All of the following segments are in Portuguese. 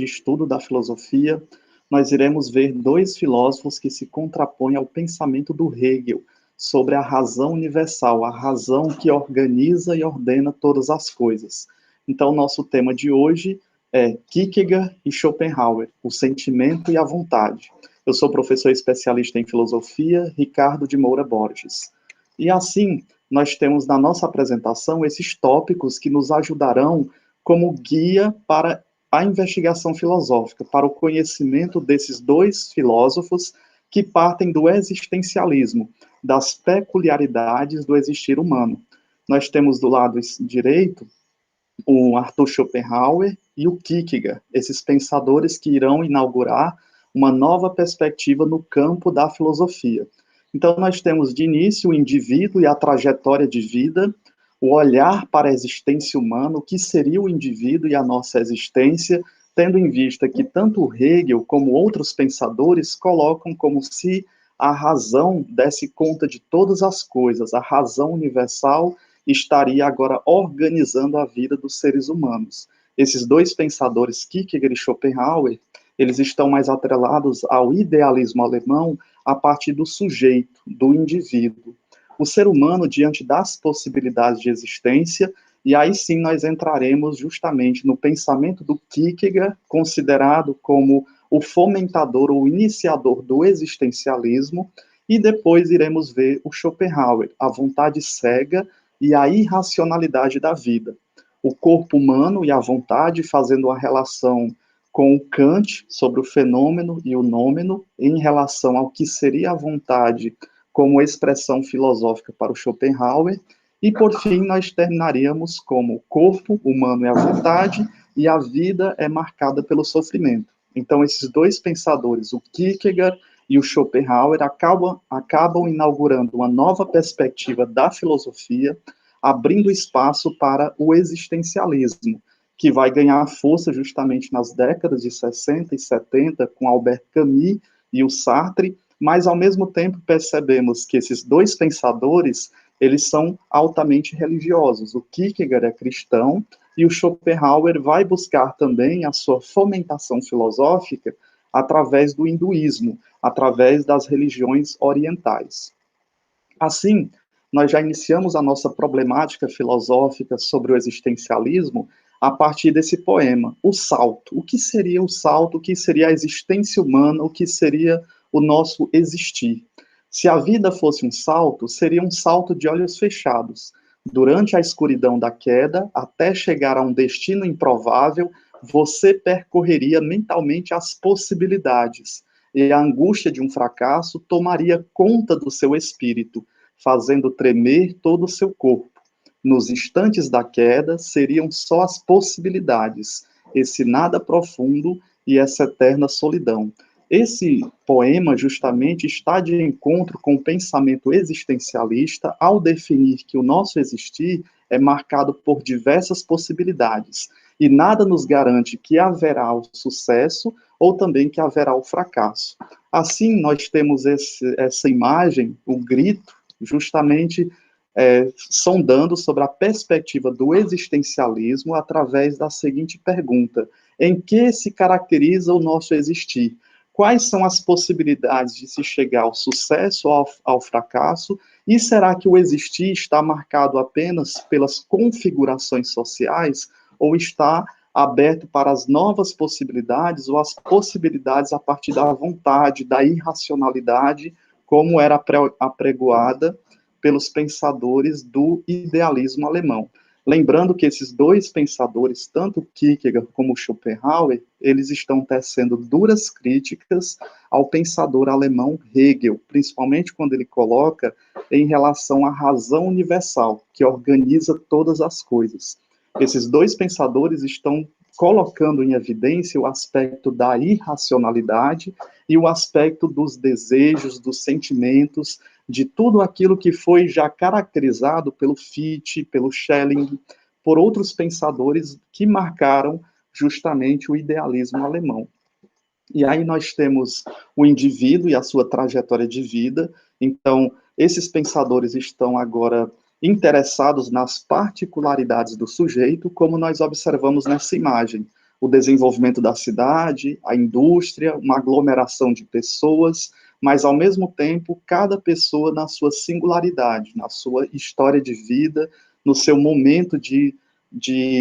de estudo da filosofia, nós iremos ver dois filósofos que se contrapõem ao pensamento do Hegel sobre a razão universal, a razão que organiza e ordena todas as coisas. Então, nosso tema de hoje é Kierkegaard e Schopenhauer, o sentimento e a vontade. Eu sou professor especialista em filosofia, Ricardo de Moura Borges. E assim, nós temos na nossa apresentação esses tópicos que nos ajudarão como guia para a investigação filosófica, para o conhecimento desses dois filósofos que partem do existencialismo, das peculiaridades do existir humano. Nós temos do lado direito o Arthur Schopenhauer e o Kierkegaard, esses pensadores que irão inaugurar uma nova perspectiva no campo da filosofia. Então, nós temos de início o indivíduo e a trajetória de vida, o olhar para a existência humana, o que seria o indivíduo e a nossa existência, tendo em vista que tanto Hegel como outros pensadores colocam como se a razão desse conta de todas as coisas, a razão universal estaria agora organizando a vida dos seres humanos. Esses dois pensadores, Kierkegaard e Schopenhauer, eles estão mais atrelados ao idealismo alemão a partir do sujeito, do indivíduo. O ser humano diante das possibilidades de existência, e aí sim nós entraremos justamente no pensamento do Kierkegaard, considerado como o fomentador ou iniciador do existencialismo, e depois iremos ver o Schopenhauer, a vontade cega e a irracionalidade da vida. O corpo humano e a vontade fazendo a relação com o Kant sobre o fenômeno e o nômeno em relação ao que seria a vontade como expressão filosófica para o Schopenhauer, e por fim nós terminaríamos como o corpo humano é a vontade e a vida é marcada pelo sofrimento. Então esses dois pensadores, o Kierkegaard e o Schopenhauer, acabam inaugurando uma nova perspectiva da filosofia, abrindo espaço para o existencialismo, que vai ganhar força justamente nas décadas de 60 e 70, com Albert Camus e o Sartre, mas ao mesmo tempo percebemos que esses dois pensadores, eles são altamente religiosos. O Kierkegaard é cristão e o Schopenhauer vai buscar também a sua fomentação filosófica através do hinduísmo, através das religiões orientais. Assim, nós já iniciamos a nossa problemática filosófica sobre o existencialismo a partir desse poema, O Salto. O que seria o salto? O que seria a existência humana? O que seria o nosso existir? Se a vida fosse um salto, seria um salto de olhos fechados. Durante a escuridão da queda, até chegar a um destino improvável, você percorreria mentalmente as possibilidades, e a angústia de um fracasso tomaria conta do seu espírito, fazendo tremer todo o seu corpo. Nos instantes da queda, seriam só as possibilidades, esse nada profundo e essa eterna solidão. Esse poema justamente está de encontro com o pensamento existencialista ao definir que o nosso existir é marcado por diversas possibilidades e nada nos garante que haverá o sucesso ou também que haverá o fracasso. Assim, nós temos essa imagem, o grito, justamente sondando sobre a perspectiva do existencialismo através da seguinte pergunta: em que se caracteriza o nosso existir? Quais são as possibilidades de se chegar ao sucesso ou ao fracasso? E será que o existir está marcado apenas pelas configurações sociais ou está aberto para as novas possibilidades ou as possibilidades a partir da vontade, da irracionalidade, como era apregoada pelos pensadores do idealismo alemão? Lembrando que esses dois pensadores, tanto Kierkegaard como Schopenhauer, eles estão tecendo duras críticas ao pensador alemão Hegel, principalmente quando ele coloca em relação à razão universal, que organiza todas as coisas. Esses dois pensadores estão colocando em evidência o aspecto da irracionalidade e o aspecto dos desejos, dos sentimentos, de tudo aquilo que foi já caracterizado pelo Fichte, pelo Schelling, por outros pensadores que marcaram justamente o idealismo alemão. E aí nós temos o indivíduo e a sua trajetória de vida. Então, esses pensadores estão agora interessados nas particularidades do sujeito, como nós observamos nessa imagem. o desenvolvimento da cidade, a indústria, uma aglomeração de pessoas, mas, ao mesmo tempo, cada pessoa na sua singularidade, na sua história de vida, no seu momento de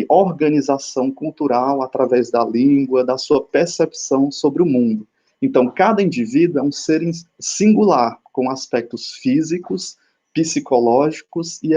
organização cultural através da língua, da sua percepção sobre o mundo. Então, cada indivíduo é um ser singular, com aspectos físicos, psicológicos e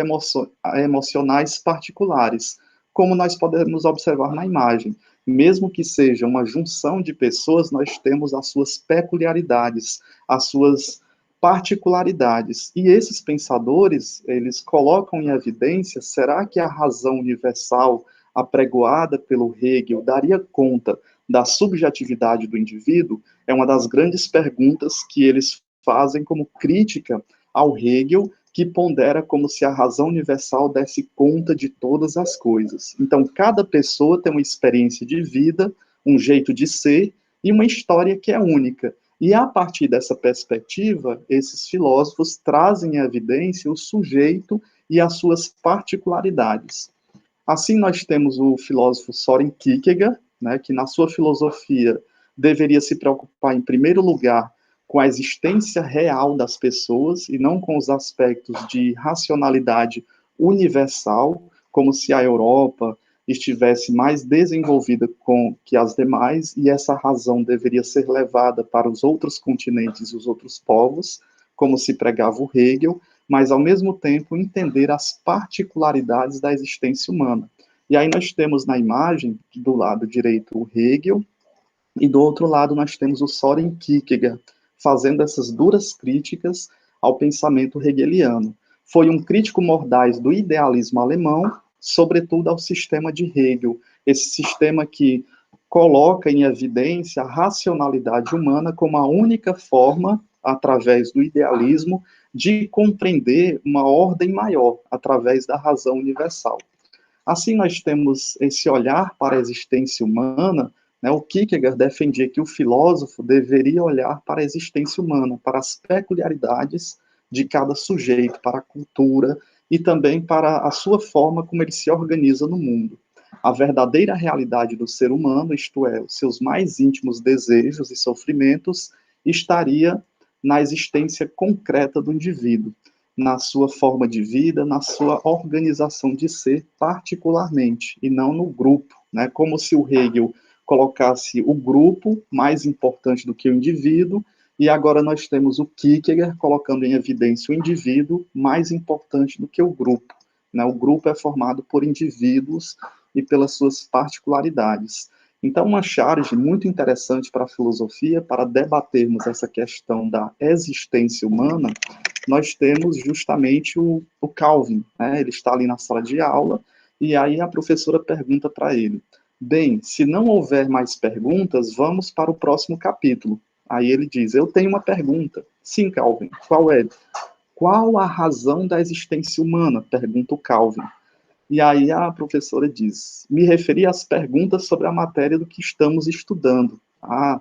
emocionais particulares, como nós podemos observar na imagem. Mesmo que seja uma junção de pessoas, nós temos as suas peculiaridades, as suas particularidades. E esses pensadores, eles colocam em evidência, será que a razão universal apregoada pelo Hegel daria conta da subjetividade do indivíduo? É uma das grandes perguntas que eles fazem como crítica ao Hegel, que pondera como se a razão universal desse conta de todas as coisas. Então, cada pessoa tem uma experiência de vida, um jeito de ser e uma história que é única. E a partir dessa perspectiva, esses filósofos trazem à evidência o sujeito e as suas particularidades. Assim, nós temos o filósofo Soren Kierkegaard, né, que na sua filosofia deveria se preocupar, em primeiro lugar, com a existência real das pessoas e não com os aspectos de racionalidade universal, como se a Europa estivesse mais desenvolvida que as demais e essa razão deveria ser levada para os outros continentes e os outros povos, como se pregava o Hegel, mas ao mesmo tempo entender as particularidades da existência humana. E aí nós temos na imagem, do lado direito, o Hegel, e do outro lado nós temos o Soren Kierkegaard, fazendo essas duras críticas ao pensamento hegeliano. Foi um crítico mordaz do idealismo alemão, sobretudo ao sistema de Hegel, esse sistema que coloca em evidência a racionalidade humana como a única forma, através do idealismo, de compreender uma ordem maior, através da razão universal. Assim, nós temos esse olhar para a existência humana, né? O Kierkegaard defendia que o filósofo deveria olhar para a existência humana, para as peculiaridades de cada sujeito, para a cultura e também para a sua forma como ele se organiza no mundo. A verdadeira realidade do ser humano, isto é, os seus mais íntimos desejos e sofrimentos, estaria na existência concreta do indivíduo, na sua forma de vida, na sua organização de ser particularmente, e não no grupo, né? Como se o Hegel colocasse o grupo mais importante do que o indivíduo, e agora nós temos o Kierkegaard colocando em evidência o indivíduo mais importante do que o grupo, né? O grupo é formado por indivíduos e pelas suas particularidades. Então, uma charge muito interessante para a filosofia, para debatermos essa questão da existência humana, nós temos justamente o Calvin, né? Ele está ali na sala de aula, e aí a professora pergunta para ele, bem, se não houver mais perguntas, vamos para o próximo capítulo. Aí ele diz, eu tenho uma pergunta. Sim, Calvin, qual é? Qual a razão da existência humana? Pergunta o Calvin. E aí a professora diz, me referi às perguntas sobre a matéria do que estamos estudando. Ah,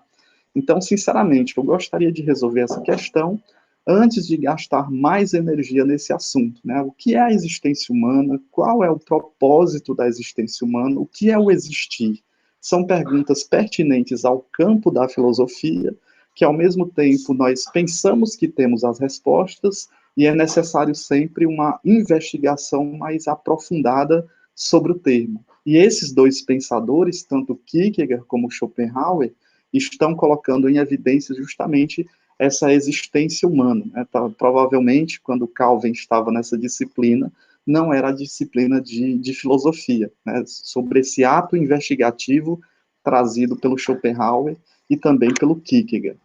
então, sinceramente, eu gostaria de resolver essa questão antes de gastar mais energia nesse assunto, né? O que é a existência humana? Qual é o propósito da existência humana? O que é o existir? São perguntas pertinentes ao campo da filosofia, que ao mesmo tempo nós pensamos que temos as respostas e é necessário sempre uma investigação mais aprofundada sobre o termo. E esses dois pensadores, tanto Kierkegaard como Schopenhauer, estão colocando em evidência justamente essa existência humana. Né? Provavelmente, quando Calvin estava nessa disciplina, não era a disciplina de filosofia, né? Sobre esse ato investigativo trazido pelo Schopenhauer e também pelo Kierkegaard.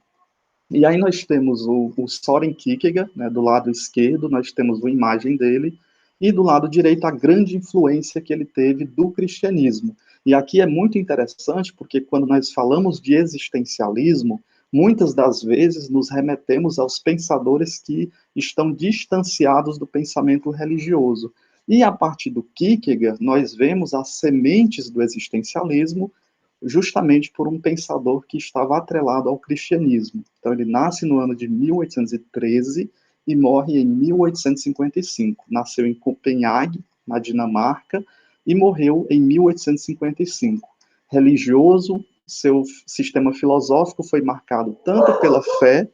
E aí nós temos o Soren Kierkegaard, né, do lado esquerdo, nós temos uma imagem dele, e do lado direito a grande influência que ele teve do cristianismo. E aqui é muito interessante, porque quando nós falamos de existencialismo, muitas das vezes nos remetemos aos pensadores que estão distanciados do pensamento religioso. E a partir do Kierkegaard, nós vemos as sementes do existencialismo, justamente por um pensador que estava atrelado ao cristianismo. Então, ele nasce no ano de 1813 e morre em 1855. Nasceu em Copenhague, na Dinamarca, e morreu em 1855. religioso, seu sistema filosófico foi marcado tanto pela fé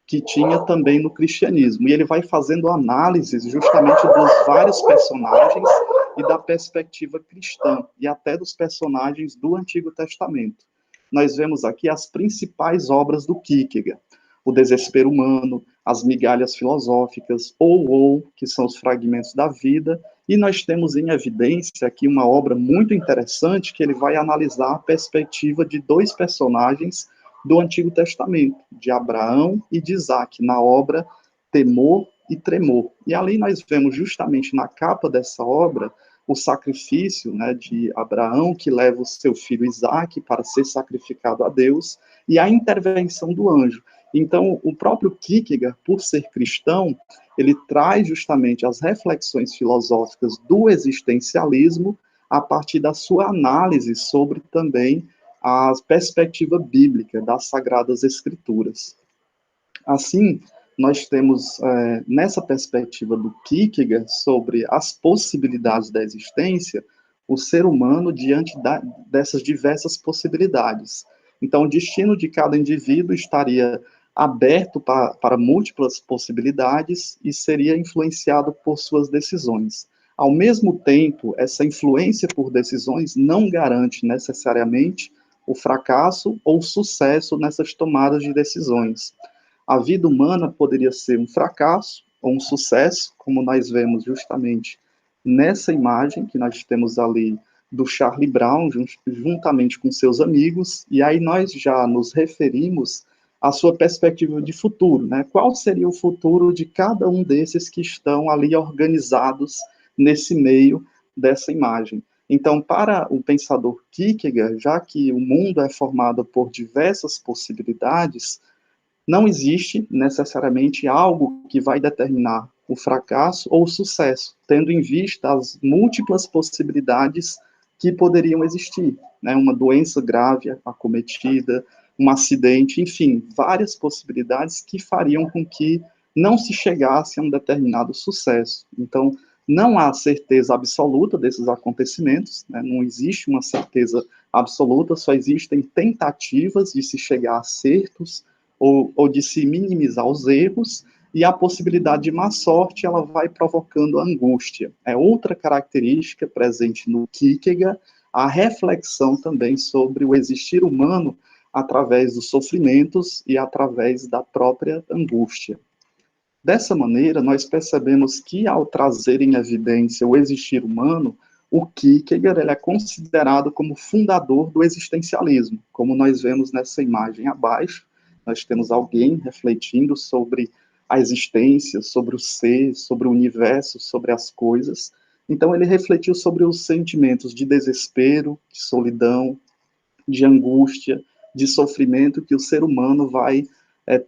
que tinha também no cristianismo. E ele vai fazendo análises justamente dos vários personagens e da perspectiva cristã, e até dos personagens do Antigo Testamento. Nós vemos aqui as principais obras do Kierkegaard: O Desespero Humano, As Migalhas Filosóficas, ou, que são os fragmentos da vida, e nós temos em evidência aqui uma obra muito interessante que ele vai analisar a perspectiva de dois personagens do Antigo Testamento, de Abraão e de Isaac, na obra Temor e Tremor. E ali nós vemos justamente na capa dessa obra o sacrifício, né, de Abraão, que leva o seu filho Isaac para ser sacrificado a Deus, e a intervenção do anjo. Então, o próprio Kierkegaard, por ser cristão, ele traz justamente as reflexões filosóficas do existencialismo a partir da sua análise sobre também a perspectiva bíblica das Sagradas Escrituras. Assim, nós temos, nessa perspectiva do Kierkegaard, sobre as possibilidades da existência, o ser humano diante dessas diversas possibilidades. Então, o destino de cada indivíduo estaria aberto para múltiplas possibilidades e seria influenciado por suas decisões. Ao mesmo tempo, essa influência por decisões não garante necessariamente o fracasso ou o sucesso nessas tomadas de decisões. A vida humana poderia ser um fracasso ou um sucesso, como nós vemos justamente nessa imagem que nós temos ali do Charlie Brown, juntamente com seus amigos, e aí nós já nos referimos à sua perspectiva de futuro, né? Qual seria o futuro de cada um desses que estão ali organizados nesse meio dessa imagem? Então, para o pensador Kierkegaard, já que o mundo é formado por diversas possibilidades, não existe necessariamente algo que vai determinar o fracasso ou o sucesso, tendo em vista as múltiplas possibilidades que poderiam existir, né? Uma doença grave acometida, um acidente, enfim, várias possibilidades que fariam com que não se chegasse a um determinado sucesso. Então, não há certeza absoluta desses acontecimentos, né? Não existe uma certeza absoluta, só existem tentativas de se chegar a acertos ou de se minimizar os erros, e a possibilidade de má sorte, ela vai provocando angústia. É outra característica presente no Kierkegaard, a reflexão também sobre o existir humano através dos sofrimentos e através da própria angústia. Dessa maneira, nós percebemos que, ao trazer em evidência o existir humano, o Kierkegaard ele é considerado como fundador do existencialismo, como nós vemos nessa imagem abaixo. Nós temos alguém refletindo sobre a existência, sobre o ser, sobre o universo, sobre as coisas. Então, ele refletiu sobre os sentimentos de desespero, de solidão, de angústia, de sofrimento que o ser humano vai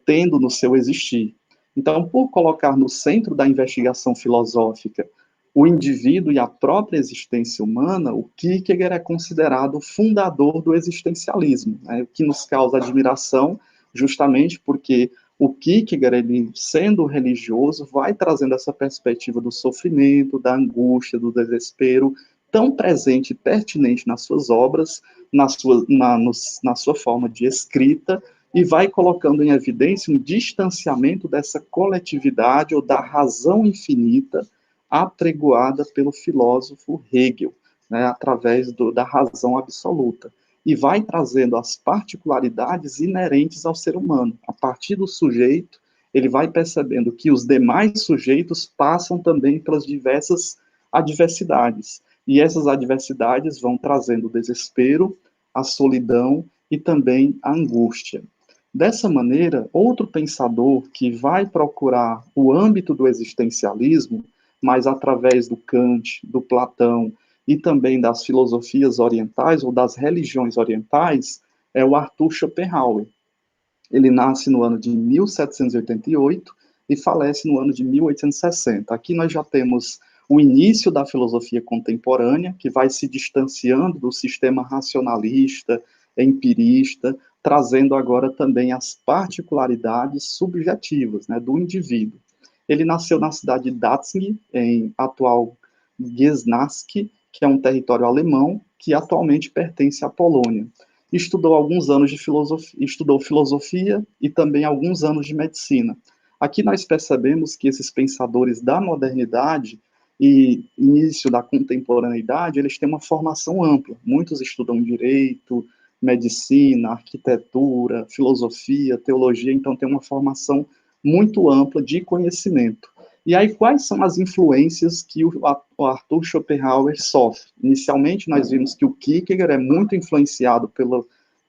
tendo no seu existir. Então, por colocar no centro da investigação filosófica o indivíduo e a própria existência humana, o Kierkegaard é considerado o fundador do existencialismo, né, o que nos causa admiração, justamente porque o Kierkegaard, ele, sendo religioso, vai trazendo essa perspectiva do sofrimento, da angústia, do desespero, tão presente e pertinente nas suas obras, na sua forma de escrita, e vai colocando em evidência um distanciamento dessa coletividade ou da razão infinita apregoada pelo filósofo Hegel, né, através da razão absoluta, e vai trazendo as particularidades inerentes ao ser humano. A partir do sujeito, ele vai percebendo que os demais sujeitos passam também pelas diversas adversidades, e essas adversidades vão trazendo o desespero, a solidão e também a angústia. Dessa maneira, outro pensador que vai procurar o âmbito do existencialismo, mas através do Kant, do Platão e também das filosofias orientais ou das religiões orientais, é o Arthur Schopenhauer. Ele nasce no ano de 1788 e falece no ano de 1860. Aqui nós já temos o início da filosofia contemporânea, que vai se distanciando do sistema racionalista, empirista, trazendo agora também as particularidades subjetivas, né, do indivíduo. Ele nasceu na cidade de Danzig, em atual Gdańsk, que é um território alemão que atualmente pertence à Polônia. Estudou alguns anos de filosofia, estudou filosofia e também alguns anos de medicina. Aqui nós percebemos que esses pensadores da modernidade e início da contemporaneidade, eles têm uma formação ampla. Muitos estudam direito, medicina, arquitetura, filosofia, teologia, então tem uma formação muito ampla de conhecimento. E aí, quais são as influências que o Arthur Schopenhauer sofre? Inicialmente, nós vimos que o Kierkegaard é muito influenciado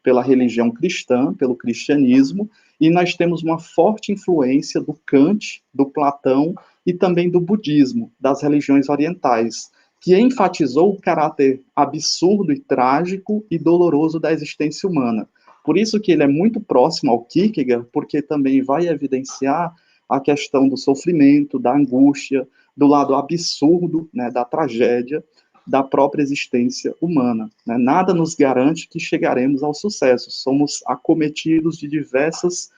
pela religião cristã, pelo cristianismo, e nós temos uma forte influência do Kant, do Platão e também do budismo, das religiões orientais, que enfatizou o caráter absurdo e trágico e doloroso da existência humana. Por isso que ele é muito próximo ao Kierkegaard, porque também vai evidenciar a questão do sofrimento, da angústia, do lado absurdo, né, da tragédia, da própria existência humana. Né? Nada nos garante que chegaremos ao sucesso. Somos acometidos de diversos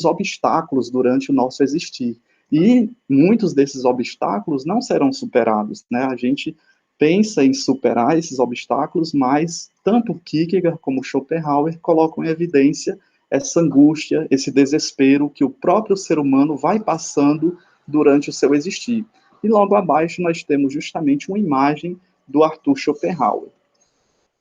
obstáculos durante o nosso existir. E muitos desses obstáculos não serão superados. Né? A gente pensa em superar esses obstáculos, mas tanto Kierkegaard como Schopenhauer colocam em evidência essa angústia, esse desespero que o próprio ser humano vai passando durante o seu existir. E logo abaixo nós temos justamente uma imagem do Arthur Schopenhauer.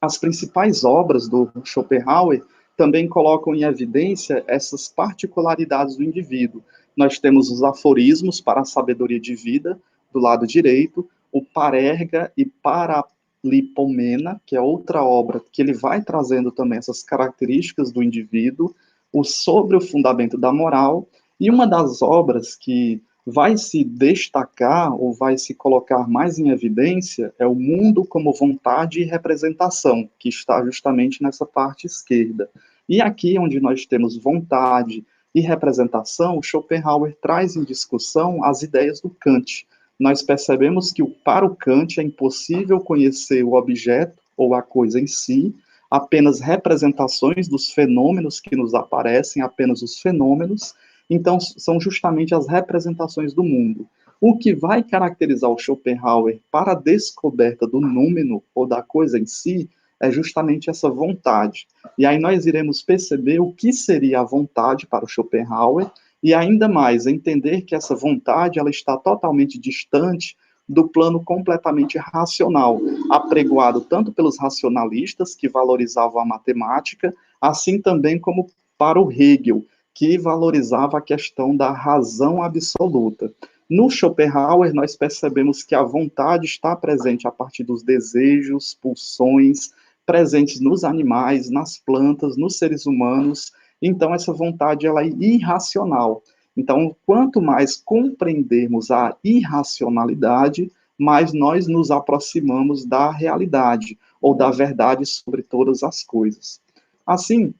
As principais obras do Schopenhauer também colocam em evidência essas particularidades do indivíduo. Nós temos os aforismos para a sabedoria de vida, do lado direito, o Parerga e Paralipomena, que é outra obra que ele vai trazendo também essas características do indivíduo, o Sobre o Fundamento da Moral, e uma das obras que vai se destacar ou vai se colocar mais em evidência é o Mundo como Vontade e Representação, que está justamente nessa parte esquerda. E aqui, onde nós temos vontade e representação, Schopenhauer traz em discussão as ideias do Kant. Nós percebemos que para o Kant é impossível conhecer o objeto ou a coisa em si, apenas representações dos fenômenos que nos aparecem, apenas os fenômenos. Então, são justamente as representações do mundo. O que vai caracterizar o Schopenhauer para a descoberta do númeno ou da coisa em si é justamente essa vontade. E aí nós iremos perceber o que seria a vontade para o Schopenhauer e ainda mais entender que essa vontade ela está totalmente distante do plano completamente racional, apregoado tanto pelos racionalistas que valorizavam a matemática, assim também como para o Hegel, que valorizava a questão da razão absoluta. No Schopenhauer, nós percebemos que a vontade está presente a partir dos desejos, pulsões, presentes nos animais, nas plantas, nos seres humanos. Então, essa vontade ela é irracional. Então, quanto mais compreendermos a irracionalidade, mais nós nos aproximamos da realidade, ou da verdade sobre todas as coisas. Assim,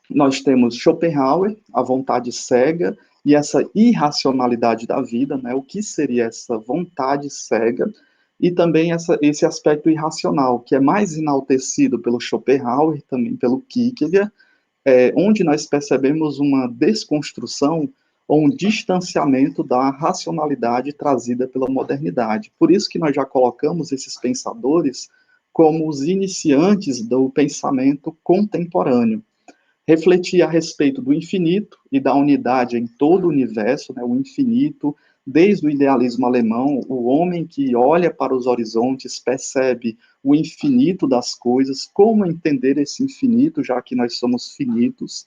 nós temos Schopenhauer, a vontade cega e essa irracionalidade da vida, né? O que seria essa vontade cega? E também esse aspecto irracional, que é mais enaltecido pelo Schopenhauer e também pelo Kierkegaard, onde nós percebemos uma desconstrução ou um distanciamento da racionalidade trazida pela modernidade. Por isso que nós já colocamos esses pensadores como os iniciantes do pensamento contemporâneo. Refletir a respeito do infinito e da unidade em todo o universo, né, o infinito, desde o idealismo alemão, o homem que olha para os horizontes percebe o infinito das coisas, como entender esse infinito, já que nós somos finitos.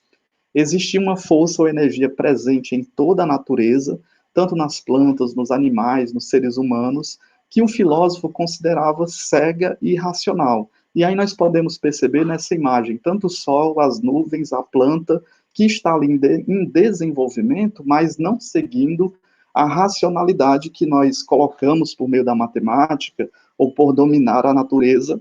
Existe uma força ou energia presente em toda a natureza, tanto nas plantas, nos animais, nos seres humanos, que o filósofo considerava cega e irracional. E aí nós podemos perceber nessa imagem tanto o sol, as nuvens, a planta, que está ali em desenvolvimento, mas não seguindo a racionalidade que nós colocamos por meio da matemática ou por dominar a natureza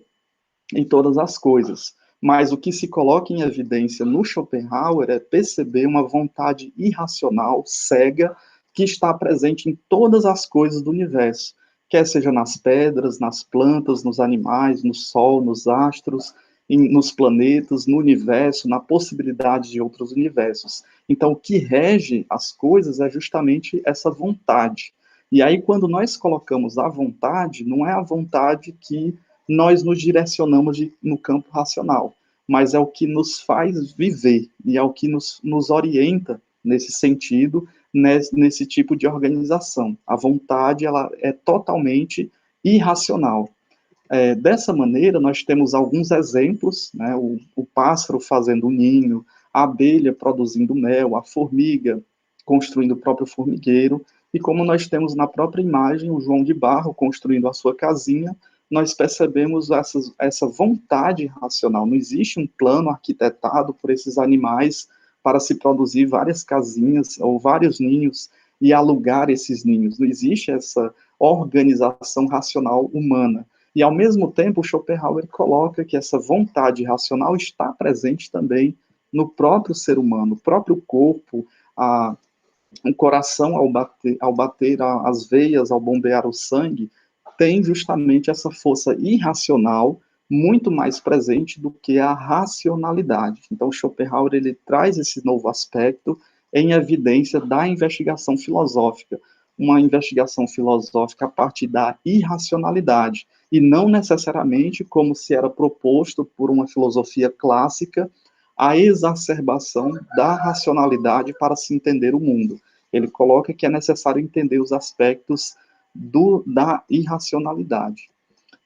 em todas as coisas. Mas o que se coloca em evidência no Schopenhauer é perceber uma vontade irracional, cega, que está presente em todas as coisas do universo, quer seja nas pedras, nas plantas, nos animais, no sol, nos astros, nos planetas, no universo, na possibilidade de outros universos. Então, o que rege as coisas é justamente essa vontade. E aí, quando nós colocamos a vontade, não é a vontade que nós nos direcionamos no campo racional, mas é o que nos faz viver, e é o que nos orienta nesse sentido, nesse tipo de organização. A vontade, ela é totalmente irracional. Dessa maneira, nós temos alguns exemplos, né, o pássaro fazendo o ninho, a abelha produzindo mel, a formiga construindo o próprio formigueiro, e como nós temos na própria imagem o João de Barro construindo a sua casinha, nós percebemos essa vontade racional. Não existe um plano arquitetado por esses animais para se produzir várias casinhas ou vários ninhos e alugar esses ninhos. Não existe essa organização racional humana. E, ao mesmo tempo, o Schopenhauer coloca que essa vontade racional está presente também no próprio ser humano, o próprio corpo, o coração, ao bater as veias, ao bombear o sangue, tem justamente essa força irracional muito mais presente do que a racionalidade. Então, Schopenhauer ele traz esse novo aspecto em evidência da investigação filosófica, uma investigação filosófica a partir da irracionalidade, e não necessariamente, como se era proposto por uma filosofia clássica, a exacerbação da racionalidade para se entender o mundo. Ele coloca que é necessário entender os aspectos da irracionalidade.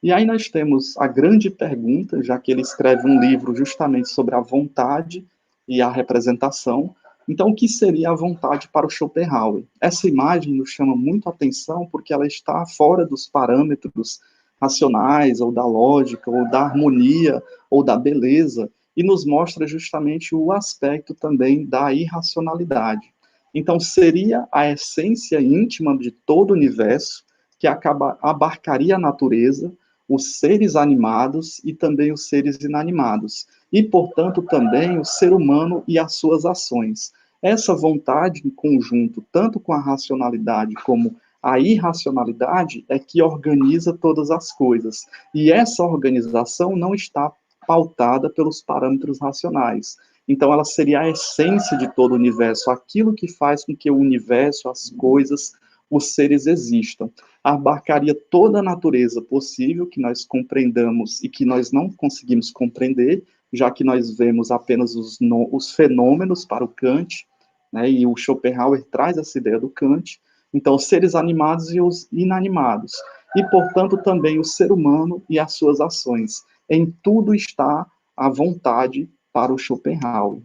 E aí nós temos a grande pergunta, já que ele escreve um livro justamente sobre a vontade e a representação. Então, o que seria a vontade para o Schopenhauer? Essa imagem nos chama muito a atenção porque ela está fora dos parâmetros racionais, ou da lógica, ou da harmonia, ou da beleza, e nos mostra justamente o aspecto também da irracionalidade. Então, seria a essência íntima de todo o universo, que abarcaria a natureza, os seres animados e também os seres inanimados, e, portanto, também o ser humano e as suas ações. Essa vontade em conjunto, tanto com a racionalidade como a irracionalidade, é que organiza todas as coisas. E essa organização não está pautada pelos parâmetros racionais. Então, ela seria a essência de todo o universo, aquilo que faz com que o universo, as coisas, os seres existam. Abarcaria toda a natureza possível que nós compreendamos e que nós não conseguimos compreender, já que nós vemos apenas os fenômenos para o Kant, né, e o Schopenhauer traz essa ideia do Kant. Então, os seres animados e os inanimados. E, portanto, também o ser humano e as suas ações. Em tudo está a vontade para o Schopenhauer.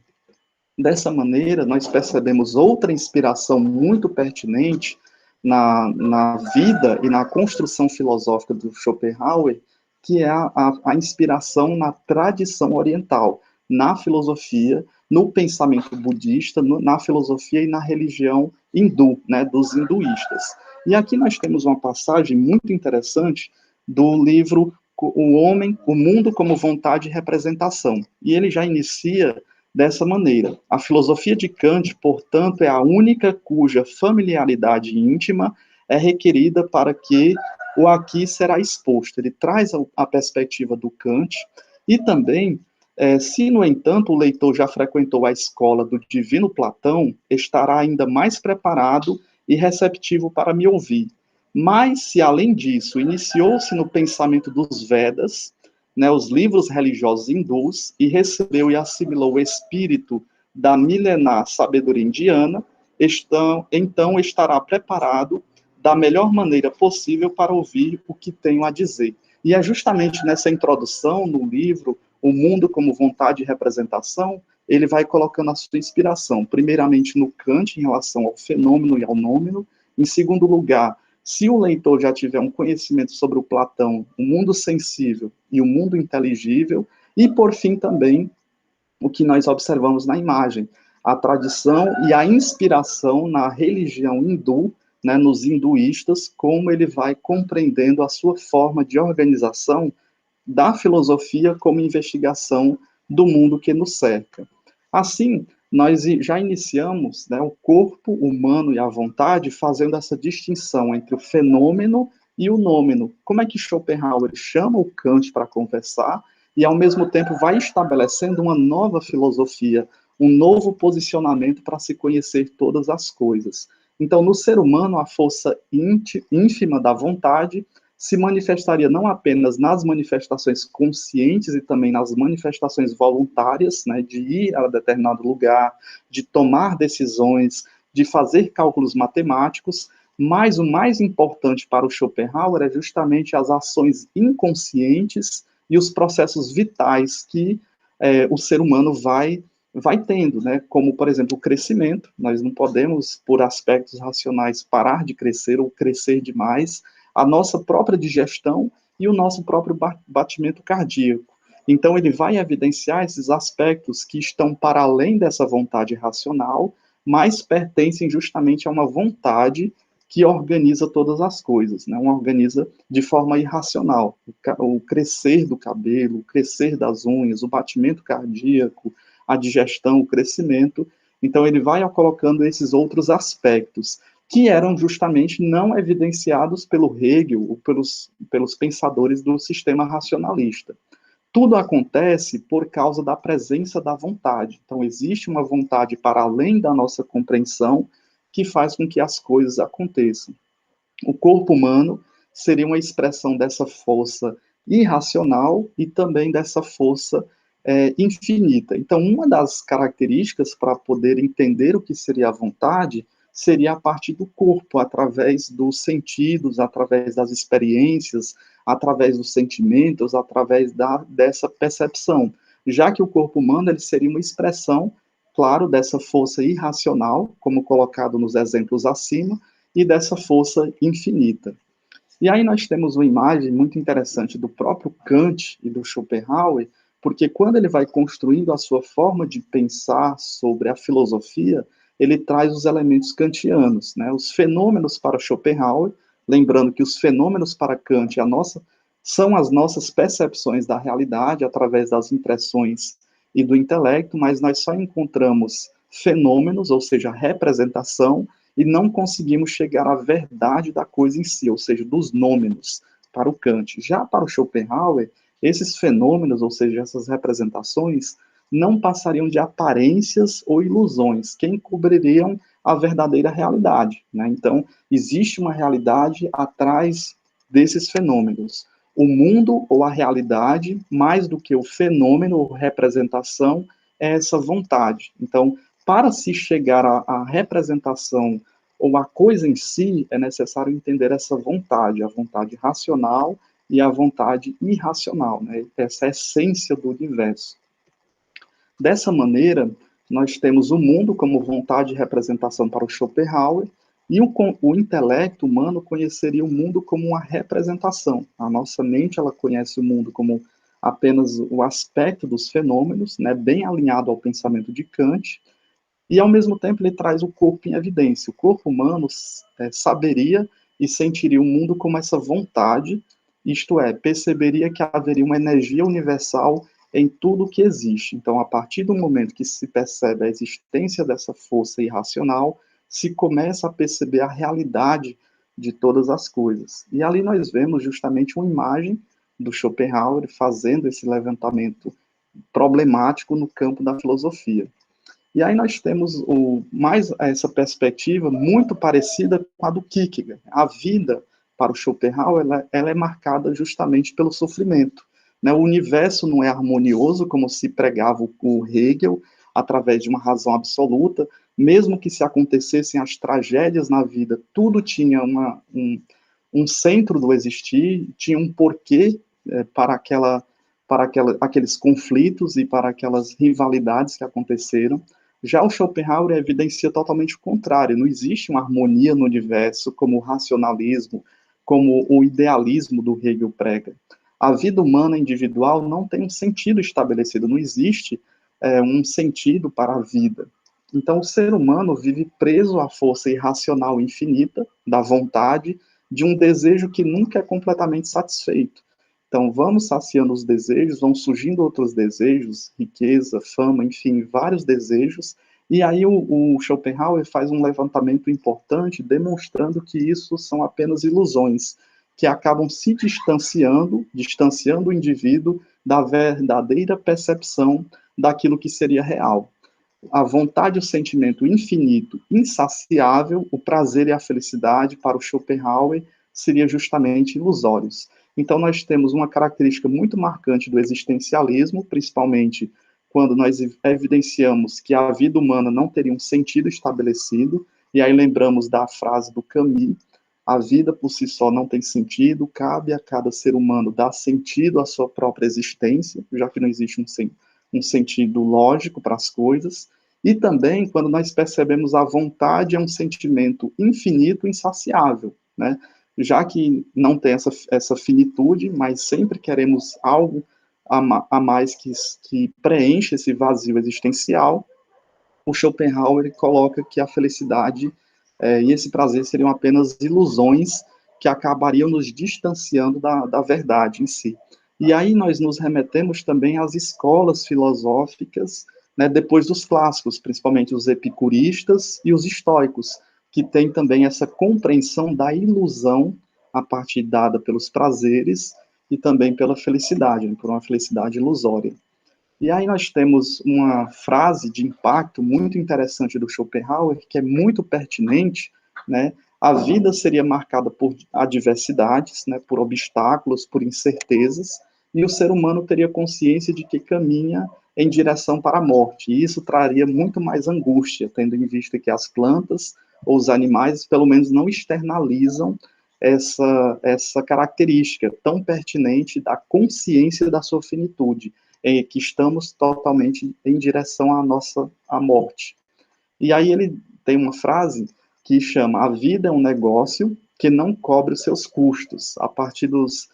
Dessa maneira, nós percebemos outra inspiração muito pertinente na vida e na construção filosófica do Schopenhauer, que é a inspiração na tradição oriental, na filosofia, no pensamento budista, na filosofia e na religião hindu, né, dos hinduístas. E aqui nós temos uma passagem muito interessante do livro O Homem, o Mundo como Vontade e Representação. E ele já inicia dessa maneira. A filosofia de Kant, portanto, é a única cuja familiaridade íntima é requerida para que o aqui será exposto. Ele traz a perspectiva do Kant e também, se, no entanto, o leitor já frequentou a escola do divino Platão, estará ainda mais preparado e receptivo para me ouvir. Mas, se além disso, iniciou-se no pensamento dos Vedas, né, os livros religiosos hindus, e recebeu e assimilou o espírito da milenar sabedoria indiana, então estará preparado da melhor maneira possível para ouvir o que tenho a dizer. E é justamente nessa introdução, no livro O Mundo como Vontade e Representação, ele vai colocando a sua inspiração, primeiramente no Kant, em relação ao fenômeno e ao nômeno, em segundo lugar, se o leitor já tiver um conhecimento sobre o Platão, o mundo sensível e o mundo inteligível, e por fim também o que nós observamos na imagem, a tradição e a inspiração na religião hindu, né, nos hinduístas, como ele vai compreendendo a sua forma de organização da filosofia como investigação do mundo que nos cerca. Assim, nós já iniciamos, né, o corpo humano e a vontade fazendo essa distinção entre o fenômeno e o nômeno. Como é que Schopenhauer chama o Kant para conversar e, ao mesmo tempo, vai estabelecendo uma nova filosofia, um novo posicionamento para se conhecer todas as coisas. Então, no ser humano, a força ínfima da vontade se manifestaria não apenas nas manifestações conscientes e também nas manifestações voluntárias, né, de ir a determinado lugar, de tomar decisões, de fazer cálculos matemáticos, mas o mais importante para o Schopenhauer é justamente as ações inconscientes e os processos vitais que o ser humano vai tendo, né? Como, por exemplo, o crescimento. Nós não podemos, por aspectos racionais, parar de crescer ou crescer demais. A nossa própria digestão e o nosso próprio batimento cardíaco. Então, ele vai evidenciar esses aspectos que estão para além dessa vontade racional, mas pertencem justamente a uma vontade que organiza todas as coisas, né? Uma organiza de forma irracional. O crescer do cabelo, o crescer das unhas, o batimento cardíaco, a digestão, o crescimento. Então, ele vai colocando esses outros aspectos que eram justamente não evidenciados pelo Hegel ou pelos pensadores do sistema racionalista. Tudo acontece por causa da presença da vontade. Então, existe uma vontade para além da nossa compreensão que faz com que as coisas aconteçam. O corpo humano seria uma expressão dessa força irracional e também dessa força infinita. Então, uma das características para poder entender o que seria a vontade seria a partir do corpo, através dos sentidos, através das experiências, através dos sentimentos, através dessa percepção. Já que o corpo humano ele seria uma expressão, claro, dessa força irracional, como colocado nos exemplos acima, e dessa força infinita. E aí nós temos uma imagem muito interessante do próprio Kant e do Schopenhauer, porque quando ele vai construindo a sua forma de pensar sobre a filosofia, ele traz os elementos kantianos, né? Os fenômenos para Schopenhauer, lembrando que os fenômenos para Kant são as nossas percepções da realidade através das impressões e do intelecto, mas nós só encontramos fenômenos, ou seja, representação, e não conseguimos chegar à verdade da coisa em si, ou seja, dos nômenos, para o Kant. Já para o Schopenhauer, esses fenômenos, ou seja, essas representações, não passariam de aparências ou ilusões, que encobririam a verdadeira realidade, né? Então, existe uma realidade atrás desses fenômenos. O mundo ou a realidade, mais do que o fenômeno ou representação, é essa vontade. Então, para se chegar à representação ou à coisa em si, é necessário entender essa vontade, a vontade racional e a vontade irracional, né? Essa essência do universo. Dessa maneira, nós temos o mundo como vontade e representação para o Schopenhauer, e o intelecto humano conheceria o mundo como uma representação. A nossa mente ela conhece o mundo como apenas o aspecto dos fenômenos, né, bem alinhado ao pensamento de Kant, e ao mesmo tempo ele traz o corpo em evidência. O corpo humano saberia e sentiria o mundo como essa vontade, isto é, perceberia que haveria uma energia universal em tudo que existe. Então, a partir do momento que se percebe a existência dessa força irracional, se começa a perceber a realidade de todas as coisas. E ali nós vemos justamente uma imagem do Schopenhauer fazendo esse levantamento problemático no campo da filosofia. E aí nós temos mais essa perspectiva muito parecida com a do Kierkegaard. A vida, para o Schopenhauer, ela é marcada justamente pelo sofrimento. Né? O universo não é harmonioso, como se pregava o Hegel, através de uma razão absoluta, mesmo que se acontecessem as tragédias na vida, tudo tinha um centro do existir, tinha um porquê para aqueles conflitos e para aquelas rivalidades que aconteceram. Já o Schopenhauer evidencia totalmente o contrário. Não existe uma harmonia no universo, como o racionalismo, como o idealismo do Hegel prega. A vida humana individual não tem um sentido estabelecido, não existe um sentido para a vida. Então, o ser humano vive preso à força irracional infinita da vontade, de um desejo que nunca é completamente satisfeito. Então, vamos saciando os desejos, vão surgindo outros desejos, riqueza, fama, enfim, vários desejos, e aí o Schopenhauer faz um levantamento importante, demonstrando que isso são apenas ilusões, que acabam se distanciando o indivíduo da verdadeira percepção daquilo que seria real. a vontade e o sentimento infinito, insaciável, o prazer e a felicidade, para o Schopenhauer, seria justamente ilusórios. Então, nós temos uma característica muito marcante do existencialismo, principalmente quando nós evidenciamos que a vida humana não teria um sentido estabelecido, e aí lembramos da frase do Camus: a vida por si só não tem sentido, cabe a cada ser humano dar sentido à sua própria existência, já que não existe um sentido lógico para as coisas. E também, quando nós percebemos a vontade, é um sentimento infinito, insaciável, né? Já que não tem essa finitude, mas sempre queremos algo a mais que preenche esse vazio existencial, o Schopenhauer coloca que a felicidade e esse prazer seriam apenas ilusões que acabariam nos distanciando da verdade em si. E aí nós nos remetemos também às escolas filosóficas, né, depois dos clássicos, principalmente os epicuristas e os estoicos, que têm também essa compreensão da ilusão a partir dada pelos prazeres e também pela felicidade, né, por uma felicidade ilusória. E aí nós temos uma frase de impacto muito interessante do Schopenhauer, que é muito pertinente, né? A vida seria marcada por adversidades, né, por obstáculos, por incertezas, e o ser humano teria consciência de que caminha em direção para a morte. E isso traria muito mais angústia, tendo em vista que as plantas ou os animais, pelo menos, não externalizam essa característica tão pertinente da consciência da sua finitude, que estamos totalmente em direção à morte. E aí ele tem uma frase que chama: a vida é um negócio que não cobre os seus custos, a partir dos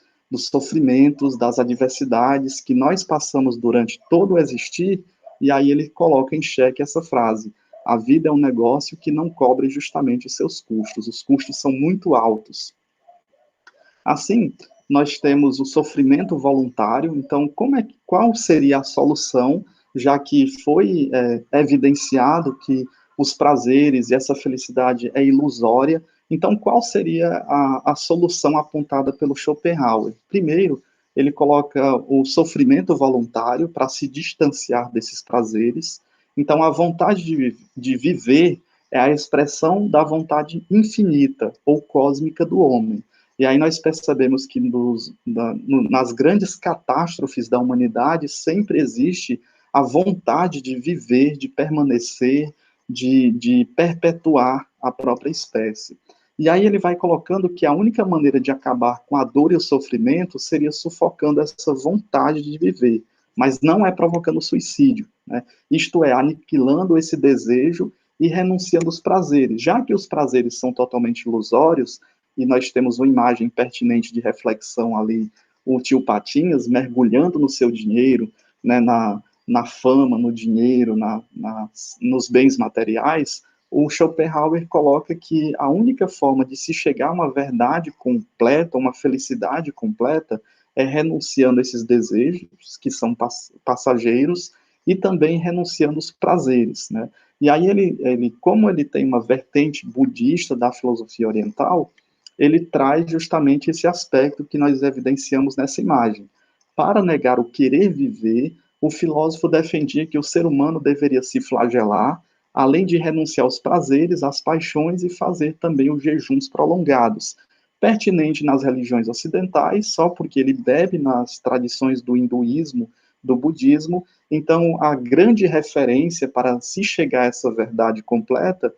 sofrimentos, das adversidades que nós passamos durante todo o existir, e aí ele coloca em xeque essa frase: a vida é um negócio que não cobre justamente os seus custos, os custos são muito altos. Assim, nós temos o sofrimento voluntário. Então, qual seria a solução, já que foi evidenciado que os prazeres e essa felicidade é ilusória? Então, qual seria a solução apontada pelo Schopenhauer? Primeiro, ele coloca o sofrimento voluntário para se distanciar desses prazeres. Então, a vontade de viver é a expressão da vontade infinita ou cósmica do homem. E aí nós percebemos que nas grandes catástrofes da humanidade sempre existe a vontade de viver, de permanecer, de perpetuar a própria espécie. E aí ele vai colocando que a única maneira de acabar com a dor e o sofrimento seria sufocando essa vontade de viver, mas não é provocando suicídio, né? Isto é, aniquilando esse desejo e renunciando aos prazeres. Já que os prazeres são totalmente ilusórios, e nós temos uma imagem pertinente de reflexão ali, o tio Patinhas mergulhando no seu dinheiro, né, na fama, no dinheiro, nos bens materiais. O Schopenhauer coloca que a única forma de se chegar a uma verdade completa, uma felicidade completa, é renunciando a esses desejos, que são passageiros, e também renunciando os prazeres, né? E aí como ele tem uma vertente budista da filosofia oriental, ele traz justamente esse aspecto que nós evidenciamos nessa imagem. Para negar o querer viver, o filósofo defendia que o ser humano deveria se flagelar, além de renunciar aos prazeres, às paixões e fazer também os jejuns prolongados. Pertinente nas religiões ocidentais, só porque ele bebe nas tradições do hinduísmo, do budismo. Então, a grande referência para se chegar a essa verdade completa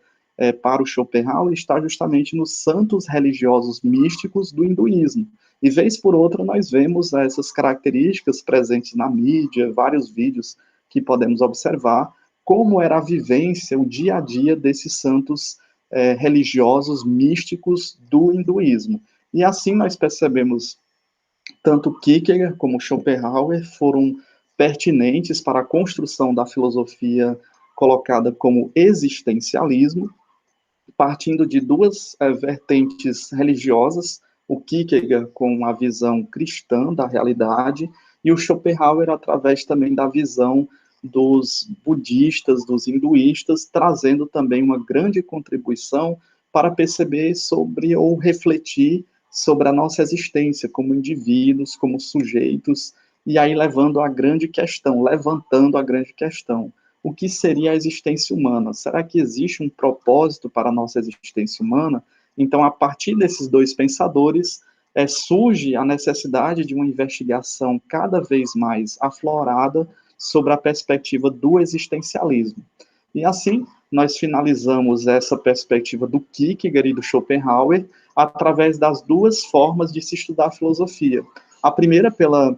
para o Schopenhauer está justamente nos santos religiosos místicos do hinduísmo. E vez por outra nós vemos essas características presentes na mídia, vários vídeos que podemos observar, como era a vivência, o dia a dia desses santos religiosos místicos do hinduísmo. E assim nós percebemos tanto Kierkegaard como Schopenhauer foram pertinentes para a construção da filosofia colocada como existencialismo, partindo de duas vertentes religiosas, o Kierkegaard com a visão cristã da realidade e o Schopenhauer através também da visão dos budistas, dos hinduístas, trazendo também uma grande contribuição para perceber sobre ou refletir sobre a nossa existência como indivíduos, como sujeitos, e aí levando a grande questão, levantando a grande questão. o que seria a existência humana. Será que existe um propósito para a nossa existência humana? Então, a partir desses dois pensadores, surge a necessidade de uma investigação cada vez mais aflorada sobre a perspectiva do existencialismo. E assim, nós finalizamos essa perspectiva do Kierkegaard e do Schopenhauer através das duas formas de se estudar a filosofia. A primeira pela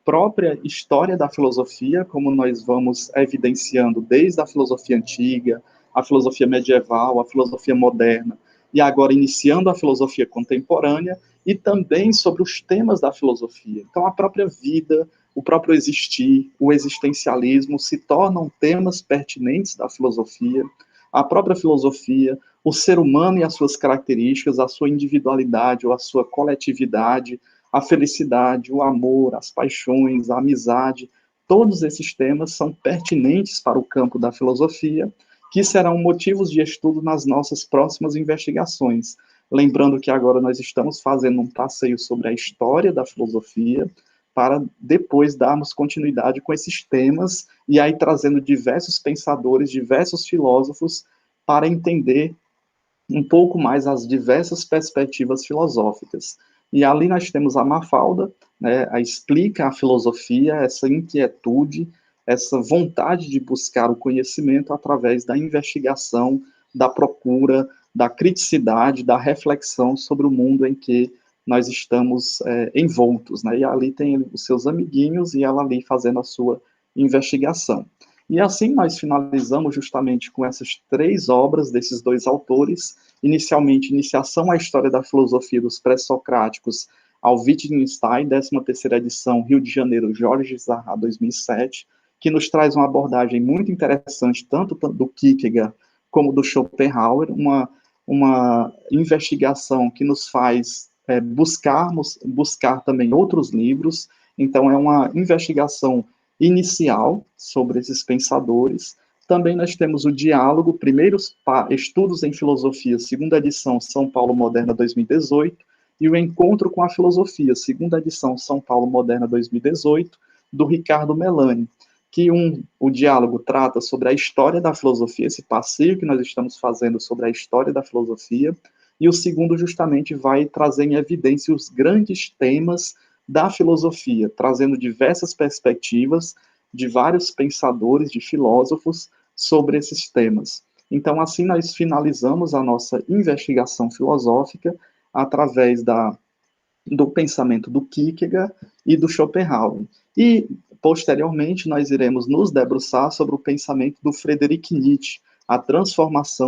própria história da filosofia, como nós vamos evidenciando desde a filosofia antiga, a filosofia medieval, a filosofia moderna, e agora iniciando a filosofia contemporânea, e também sobre os temas da filosofia. Então, a própria vida, o próprio existir, o existencialismo se tornam temas pertinentes da filosofia, a própria filosofia, o ser humano e as suas características, a sua individualidade ou a sua coletividade, a felicidade, o amor, as paixões, a amizade, todos esses temas são pertinentes para o campo da filosofia, que serão motivos de estudo nas nossas próximas investigações. Lembrando que agora nós estamos fazendo um passeio sobre a história da filosofia, para depois darmos continuidade com esses temas, e aí trazendo diversos pensadores, diversos filósofos, para entender um pouco mais as diversas perspectivas filosóficas. E ali nós temos a Mafalda, né, a explica a filosofia, essa inquietude, essa vontade de buscar o conhecimento através da investigação, da procura, da criticidade, da reflexão sobre o mundo em que nós estamos envoltos, né? E ali tem os seus amiguinhos e ela ali fazendo a sua investigação. E assim nós finalizamos justamente com essas três obras desses dois autores, inicialmente Iniciação à História da Filosofia dos Pré-Socráticos, ao Wittgenstein, 13ª edição, Rio de Janeiro, Jorge Zaha, 2007, que nos traz uma abordagem muito interessante, tanto do Kierkegaard como do Schopenhauer, uma investigação que nos faz buscar também outros livros. Então, é uma investigação inicial sobre esses pensadores. Também nós temos o Diálogo, Primeiros Estudos em Filosofia, segunda edição, São Paulo Moderna 2018, e o Encontro com a Filosofia, segunda edição, São Paulo Moderna 2018, do Ricardo Melani, que o diálogo trata sobre a história da filosofia, esse passeio que nós estamos fazendo sobre a história da filosofia, e o segundo justamente vai trazer em evidência os grandes temas da filosofia, trazendo diversas perspectivas de vários pensadores, de filósofos, sobre esses temas. Então, assim, nós finalizamos a nossa investigação filosófica através do pensamento do Kierkegaard e do Schopenhauer. E, posteriormente, nós iremos nos debruçar sobre o pensamento do Friedrich Nietzsche, a transformação